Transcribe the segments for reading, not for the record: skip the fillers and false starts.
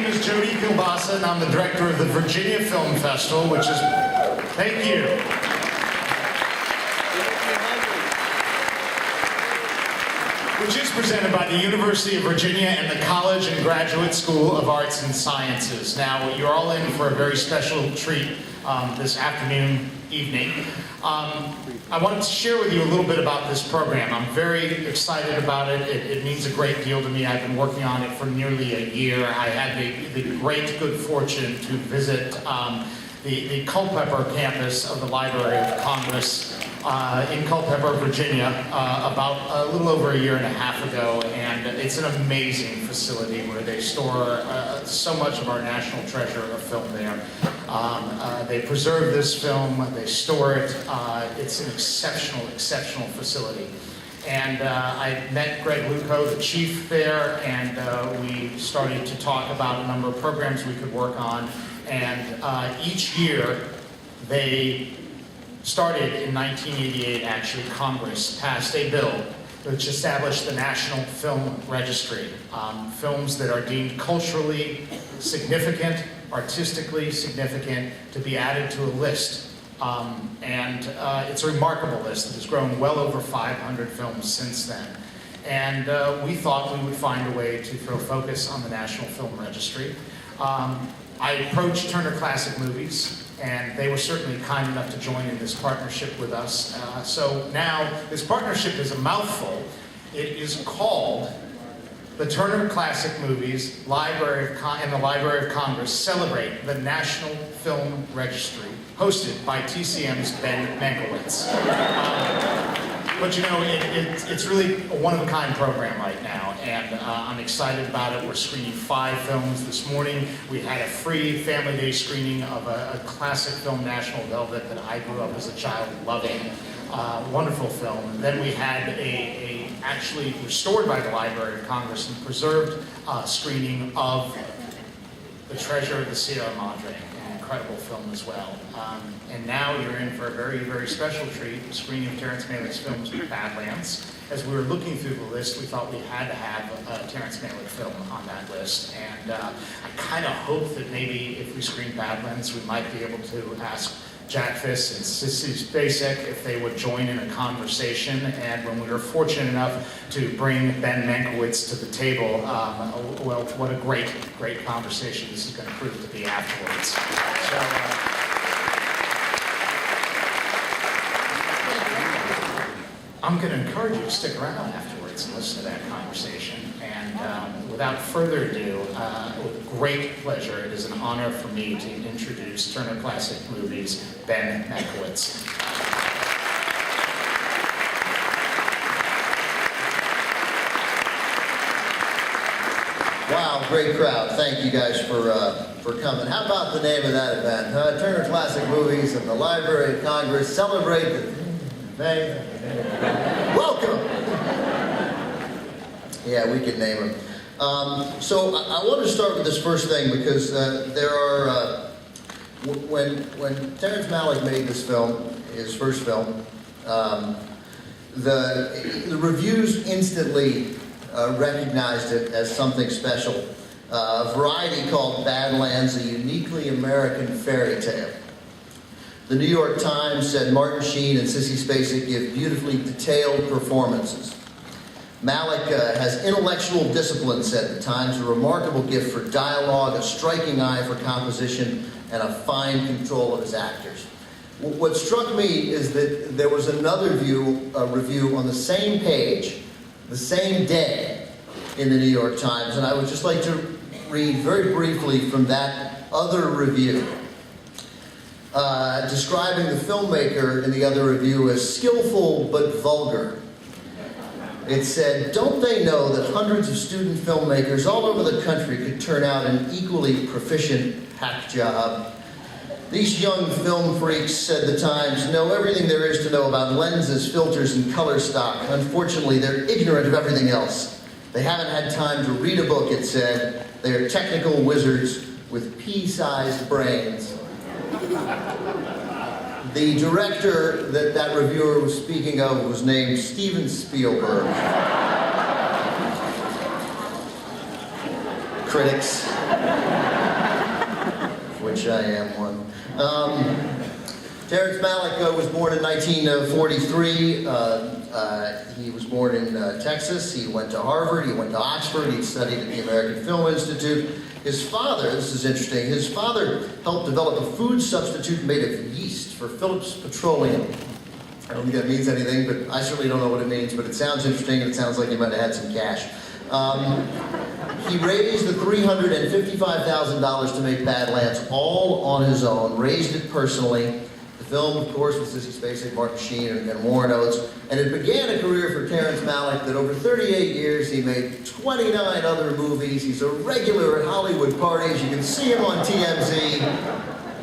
is Jody Kielbasa, and I'm the director of the Virginia Film Festival, which is, thank you. Which is presented by the University of Virginia and the College and Graduate School of Arts and Sciences. Now, you're all in for a very special treat this afternoon, evening. I wanted to share with you a little bit about this program. I'm very excited about it. It means a great deal to me. I've been working on it for nearly a year. I had the great good fortune to visit the Culpeper campus of the Library of Congress in Culpeper, Virginia, about a little over a year and a half ago, and it's an amazing facility where they store so much of our national treasure of film there. They preserve this film, they store it. It's an exceptional facility. And I met Greg Luco, the chief there, and we started to talk about a number of programs we could work on. And each year, they started in 1988, actually, Congress passed a bill which established the National Film Registry. Films that are deemed culturally significant, artistically significant, to be added to a list. It's a remarkable list that has grown well over 500 films since then. And we thought we would find a way to throw focus on the National Film Registry. I approached Turner Classic Movies, and they were certainly kind enough to join in this partnership with us. So now, this partnership is a mouthful. It is called the Turner Classic Movies and the Library of Congress Celebrate the National Film Registry, hosted by TCM's Ben Mankiewicz. But you know, it's really a one-of-a-kind program right now, and I'm excited about it. We're screening 5 films this morning. We had a free Family Day screening of a classic film, National Velvet, that I grew up as a child loving. Wonderful film. And then we had a actually restored by the Library of Congress and preserved screening of The Treasure of the Sierra Madre. Incredible film as well. And now you're in for a very, very special treat, a screening of Terrence Malick's films, Badlands. As we were looking through the list, we thought we had to have a Terrence Malick film on that list. And I kind of hope that maybe if we screen Badlands, we might be able to ask Jack Fisk and Sissy Spacek if they would join in a conversation. And when we were fortunate enough to bring Ben Mankiewicz to the table, well, what a great conversation this is going to prove to be afterwards. So, I'm going to encourage you to stick around afterwards and listen to that conversation. And without further ado, with great pleasure, it is an honor for me to introduce Turner Classic Movies' Ben Mankiewicz. Wow, great crowd. Thank you guys for coming. How about the name of that event? Turner Classic Movies and the Library of Congress celebrate the... Welcome! Yeah, we could name them. So I want to start with this first thing because there are, when Terrence Malick made this film, his first film, the reviews instantly recognized it as something special. Variety called Badlands a uniquely American fairy tale. The New York Times said Martin Sheen and Sissy Spacek give beautifully detailed performances. Malick has intellectual discipline, said the Times, a remarkable gift for dialogue, a striking eye for composition, and a fine control of his actors. What struck me is that there was another review on the same page, the same day, in the New York Times, and I would just like to read very briefly from that other review. Describing the filmmaker in the other review as skillful but vulgar. It said, "Don't they know that hundreds of student filmmakers all over the country could turn out an equally proficient hack job? These young film freaks," said the Times, "know everything there is to know about lenses, filters, and color stock. Unfortunately, they're ignorant of everything else. They haven't had time to read a book," it said. "They are technical wizards with pea-sized brains." The director that reviewer was speaking of was named Steven Spielberg. Critics. which I am one. Terrence Malick was born in 1943. He was born in Texas. He went to Harvard. He went to Oxford. He studied at the American Film Institute. His father, this is interesting, his father helped develop a food substitute made of yeast for Phillips Petroleum. I don't think that means anything, but I certainly don't know what it means, but it sounds interesting and it sounds like he might have had some cash. He raised the $355,000 to make Badlands all on his own, raised it personally. The film, of course, with Sissy Spacek, Martin Sheen, and Warren Oates. And it began a career for Terrence Malick that over 38 years, he made 29 other movies. He's a regular at Hollywood parties. You can see him on TMZ.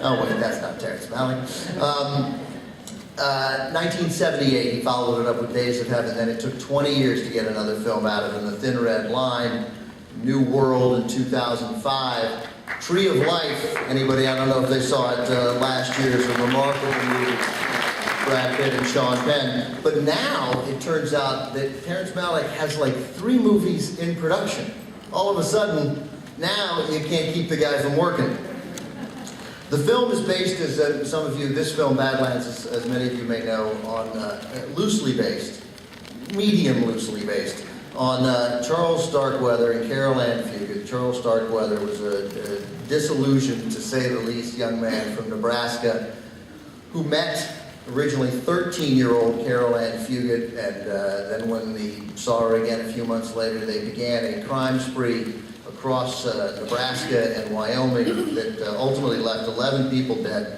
Oh, wait, that's not Terrence Malick. 1978, he followed it up with Days of Heaven. Then it took 20 years to get another film out of him. The Thin Red Line, New World in 2005. Tree of Life, anybody, I don't know if they saw it last year, is a remarkable movie. Brad Pitt and Sean Penn. But now, it turns out that Terrence Malick has like 3 movies in production. All of a sudden, now you can't keep the guy from working. The film is based, as some of you, this film, Badlands, as many of you may know, on loosely based, medium loosely based, on Charles Starkweather and Carol Ann Fugit. Charles Starkweather was a disillusioned, to say the least, young man from Nebraska who met originally 13-year-old Carol Ann Fugit, and then when he saw her again a few months later, they began a crime spree across Nebraska and Wyoming that ultimately left 11 people dead.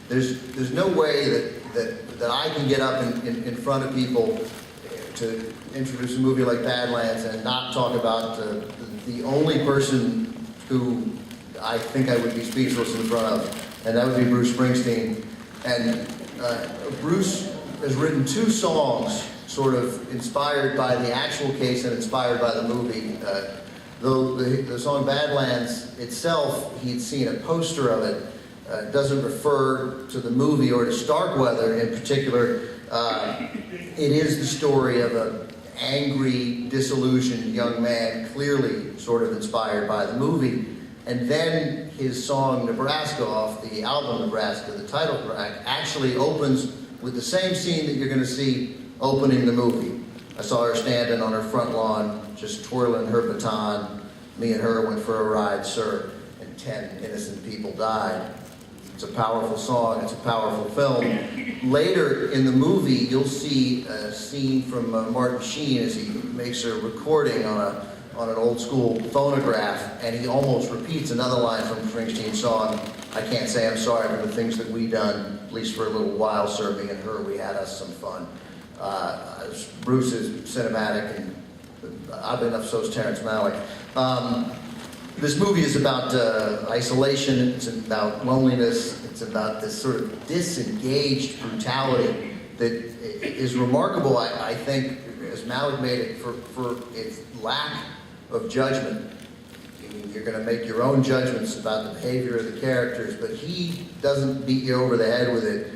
There's no way that I can get up in front of people to introduce a movie like Badlands and not talk about the only person who I think I would be speechless in front of, and that would be Bruce Springsteen. And Bruce has written 2 songs sort of inspired by the actual case and inspired by the movie. Though the song Badlands itself, he'd seen a poster of it, doesn't refer to the movie or to Starkweather in particular. It is the story of an angry, disillusioned young man, clearly sort of inspired by the movie. And then his song Nebraska off the album Nebraska, the title track, actually opens with the same scene that you're going to see opening the movie. I saw her standing on her front lawn, just twirling her baton. Me and her went for a ride, sir, and 10 innocent people died. It's a powerful song, it's a powerful film. Later in the movie, you'll see a scene from Martin Sheen as he makes a recording on an old school phonograph, and he almost repeats another line from Springsteen's song, I can't say I'm sorry for the things that we done, at least for a little while, sir, me and her, we had us some fun. Bruce is cinematic, and oddly enough, so is Terrence Malick. This movie is about isolation, it's about loneliness, it's about this sort of disengaged brutality that is remarkable, I think, as Malick made it, for its lack of judgment. I mean, you're going to make your own judgments about the behavior of the characters, but he doesn't beat you over the head with it.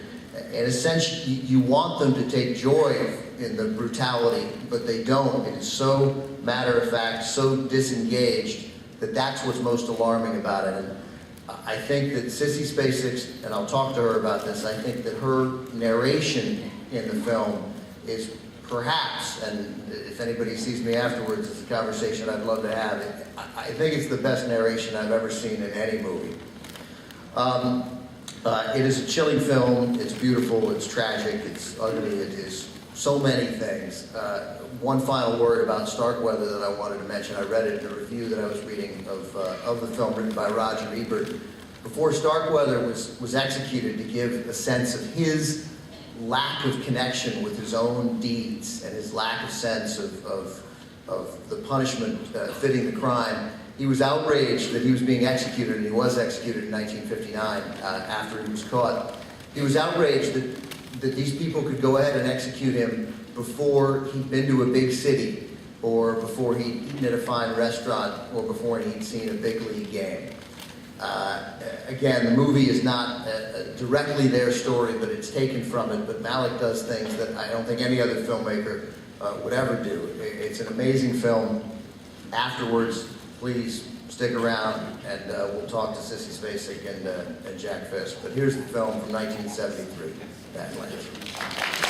In a sense, you want them to take joy in the brutality, but they don't. It is so matter-of-fact, so disengaged, that that's what's most alarming about it. And I think that Sissy Spacek, and I'll talk to her about this, I think that her narration in the film is perhaps, and if anybody sees me afterwards, it's a conversation I'd love to have. I think it's the best narration I've ever seen in any movie. It is a chilling film, it's beautiful, it's tragic, it's ugly, it is so many things. One final word about Starkweather that I wanted to mention. I read it in a review that I was reading of the film written by Roger Ebert. Before Starkweather was executed, to give a sense of his lack of connection with his own deeds and his lack of sense of the punishment fitting the crime, he was outraged that he was being executed, and he was executed in 1959 after he was caught. He was outraged that these people could go ahead and execute him before he'd been to a big city, or before he'd eaten at a fine restaurant, or before he'd seen a big league game. Again, the movie is not directly their story, but it's taken from it. But Malick does things that I don't think any other filmmaker would ever do. It's an amazing film. Afterwards, please stick around and we'll talk to Sissy Spacek and Jack Fisk. But here's the film from 1973, Badlands.